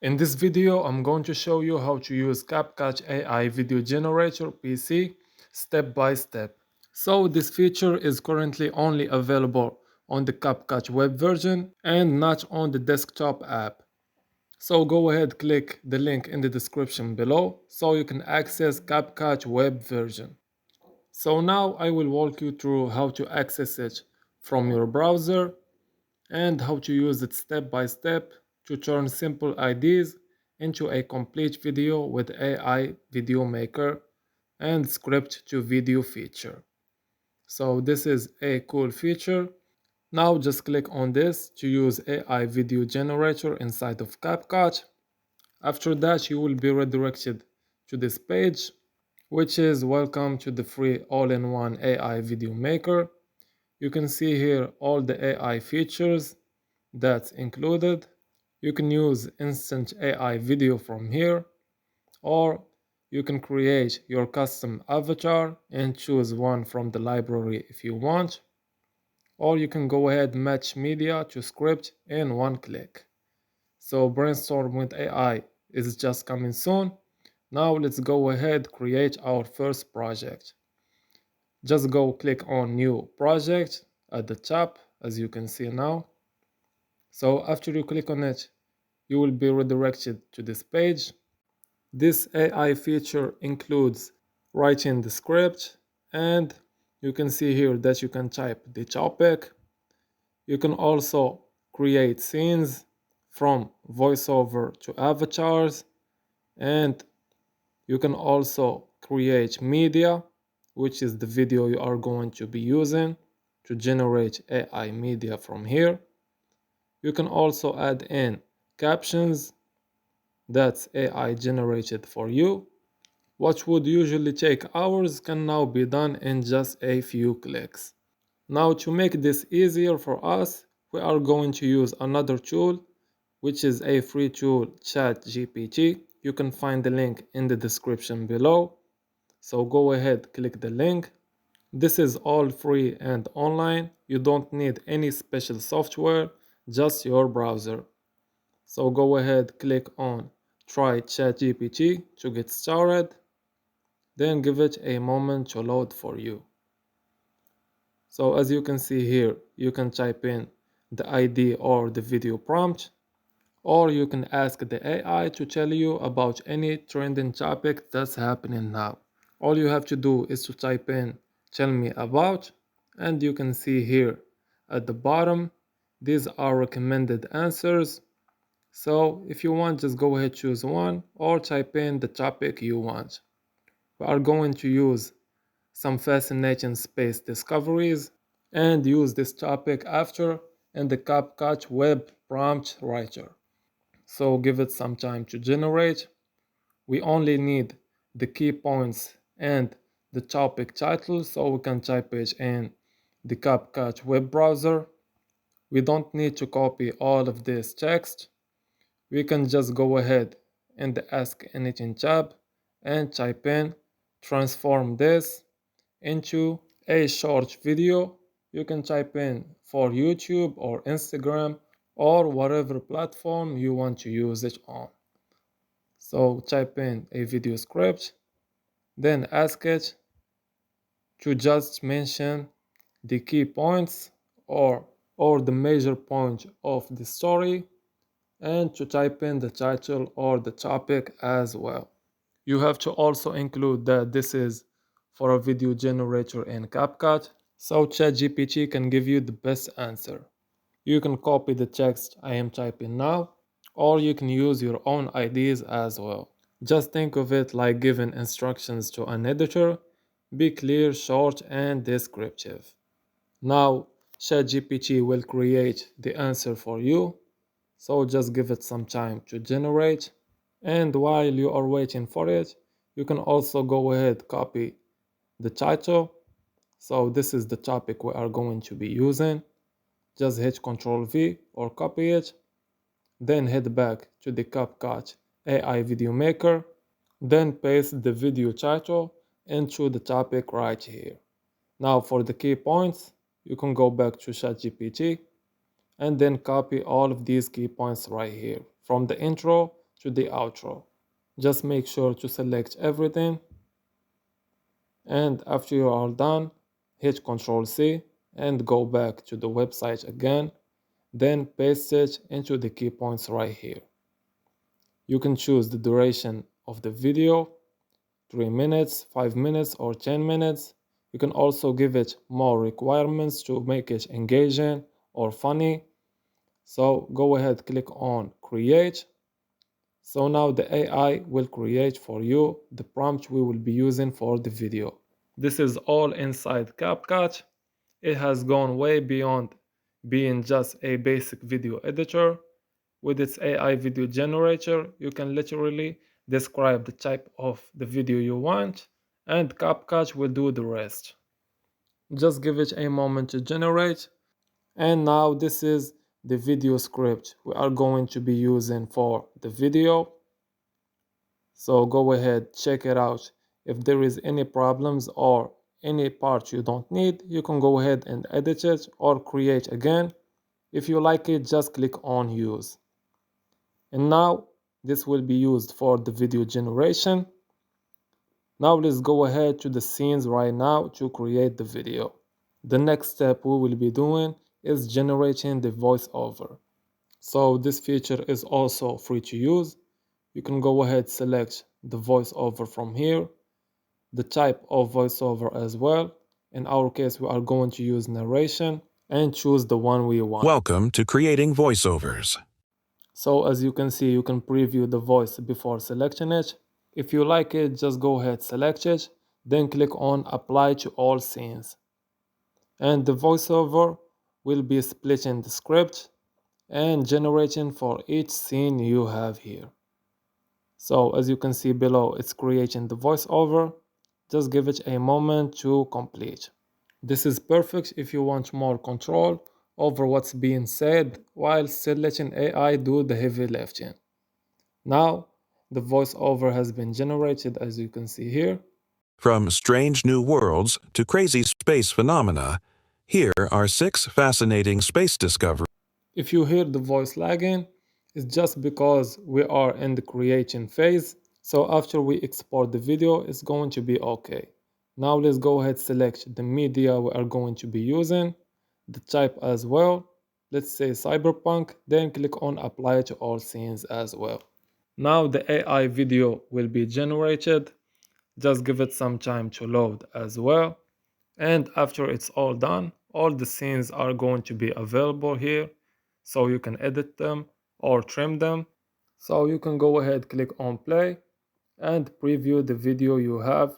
In this video, I'm going to show you how to use Capcut AI video generator PC step by step. So this feature is currently only available on the Capcut web version and not on the desktop app. So go ahead, click the link in the description below so you can access Capcut web version. So now I will walk you through how to access it from your browser and how to use it step by step to turn simple ideas into a complete video with AI video maker and script to video feature. So this is a cool feature. Now just click on this to use AI video generator inside of CapCut. After that you will be redirected to this page, which is welcome to the free all-in-one AI video maker. You can see here all the AI features that's included. You can use instant AI video from here, or you can create your custom avatar and choose one from the library if you want, or you can go ahead and match media to script in one click. So brainstorm with AI is just coming soon. Now let's go ahead create our first project. Just go click on new project at the top as you can see now. So after you click on it, you will be redirected to this page. This AI feature includes writing the script, and you can see here that you can type the topic. You can also create scenes from voiceover to avatars, and you can also create media, which is the video you are going to be using to generate AI media from here. You can also add in captions that's AI generated for you. What would usually take hours can now be done in just a few clicks. Now to make this easier for us, we are going to use another tool, which is a free tool, ChatGPT. You can find the link in the description below. So go ahead, click the link. This is all free and online. You don't need any special software, just your browser. So go ahead, click on try ChatGPT to get started. Then give it a moment to load for you. So as you can see here, you can type in the ID or the video prompt, or you can ask the AI to tell you about any trending topic that's happening now. All you have to do is to type in tell me about, and you can see here at the bottom, these are recommended answers. So if you want, just go ahead, choose one, or type in the topic you want. We are going to use some fascinating space discoveries and use this topic after in the CapCut web prompt writer. So give it some time to generate. We only need the key points and the topic title, so we can type it in the CapCut web browser. We don't need to copy all of this text. We can just go ahead in the Ask Anything tab and type in transform this into a short video. You can type in for YouTube or Instagram or whatever platform you want to use it on. So type in a video script, then ask it to just mention the key points or the major point of the story, and to type in the title or the topic as well. You have to also include that this is for a video generator in CapCut, so ChatGPT can give you the best answer. You can copy the text I am typing now, or you can use your own ideas as well. Just think of it like giving instructions to an editor. Be clear, short, and descriptive. Now, ChatGPT will create the answer for you, so just give it some time to generate. And while you are waiting for it, you can also go ahead copy the title. So this is the topic we are going to be using. Just hit Ctrl V or copy it, then head back to the CapCut AI video maker, then paste the video title into the topic right here. Now for the key points, you can go back to ChatGPT and then copy all of these key points right here from the intro to the outro. Just make sure to select everything, and after you are done, hit Ctrl C and go back to the website again, then paste it into the key points right here. You can choose the duration of the video, 3 minutes, 5 minutes, or 10 minutes. You can also give it more requirements to make it engaging or funny. So go ahead, click on create. So now the AI will create for you the prompt we will be using for the video. This is all inside CapCut. It has gone way beyond being just a basic video editor. With its AI video generator, you can literally describe the type of the video you want, and CapCut will do the rest. Just give it a moment to generate. And now this is the video script we are going to be using for the video. So go ahead, check it out. If there is any problems or any part you don't need, you can go ahead and edit it or create again. If you like it, just click on use. And now this will be used for the video generation. Now let's go ahead to the scenes right now to create the video. The next step we will be doing is generating the voiceover. So this feature is also free to use. You can go ahead, select the voiceover from here, the type of voiceover as well. In our case, we are going to use narration and choose the one we want. Welcome to creating voiceovers. So as you can see, you can preview the voice before selecting it. If you like it, just go ahead, select it, then click on apply to all scenes. And the voiceover will be splitting the script and generating for each scene you have here. So as you can see below, it's creating the voiceover. Just give it a moment to complete. This is perfect if you want more control over what's being said while still letting AI do the heavy lifting. Now, the voiceover has been generated as you can see here. From strange new worlds to crazy space phenomena, here are 6 fascinating space discoveries. If you hear the voice lagging, it's just because we are in the creating phase. So after we export the video, it's going to be okay. Now let's go ahead, select the media we are going to be using, the type as well. Let's say cyberpunk, then click on apply to all scenes as well. Now the AI video will be generated. Just give it some time to load as well. And after it's all done, all the scenes are going to be available here. So you can edit them or trim them. So you can go ahead, click on play and preview the video you have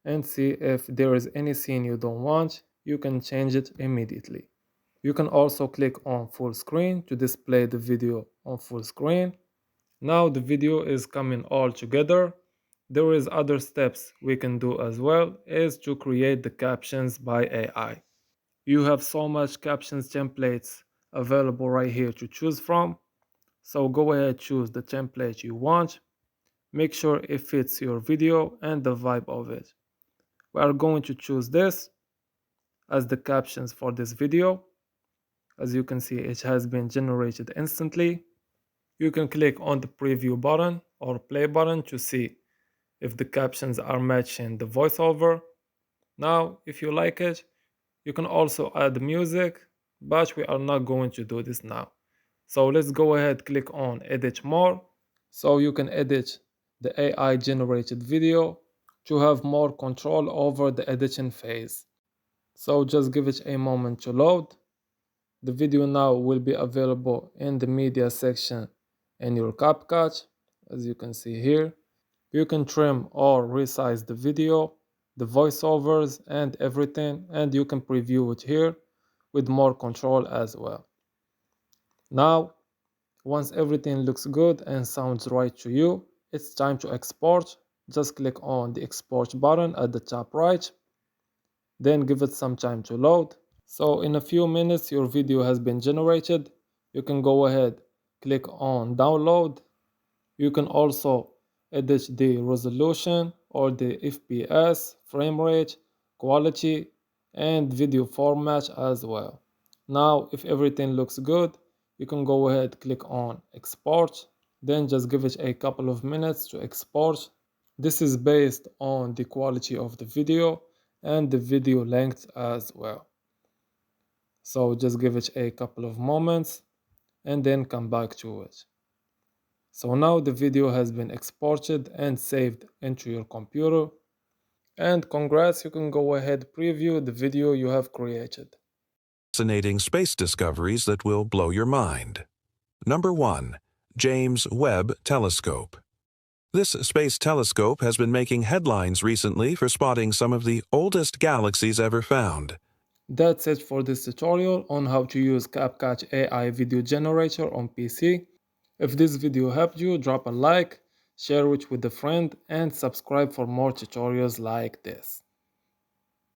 and see if there is any scene you don't want. You can change it immediately. You can also click on full screen to display the video on full screen. Now the video is coming all together. There is other steps we can do as well, is to create the captions by AI. You have so much captions templates available right here to choose from. So go ahead, choose the template you want. Make sure it fits your video and the vibe of it. We are going to choose this as the captions for this video. As you can see, it has been generated instantly. You can click on the preview button or play button to see if the captions are matching the voiceover. Now, if you like it, you can also add music, but we are not going to do this now. So let's go ahead, click on edit more. So you can edit the AI generated video to have more control over the editing phase. So just give it a moment to load. The video now will be available in the media section in your CapCut, as you can see here. You can trim or resize the video, the voiceovers and everything, and you can preview it here with more control as well. Now, once everything looks good and sounds right to you, it's time to export. Just click on the export button at the top right, then give it some time to load. So in a few minutes your video has been generated. You can go ahead, click on download. You can also edit the resolution or the FPS, frame rate, quality, and video format as well. Now, if everything looks good, you can go ahead, click on export, Then just give it a couple of minutes to export. This is based on the quality of the video and the video length as well. So just give it a couple of moments and then come back to it. So now the video has been exported and saved into your computer. And congrats, you can go ahead preview the video you have created. Fascinating space discoveries that will blow your mind. Number 1. James Webb Telescope. This space telescope has been making headlines recently for spotting some of the oldest galaxies ever found. That's it for this tutorial on how to use Capcut AI video generator on PC. If this video helped you, drop a like, share it with a friend, and subscribe for more tutorials like this.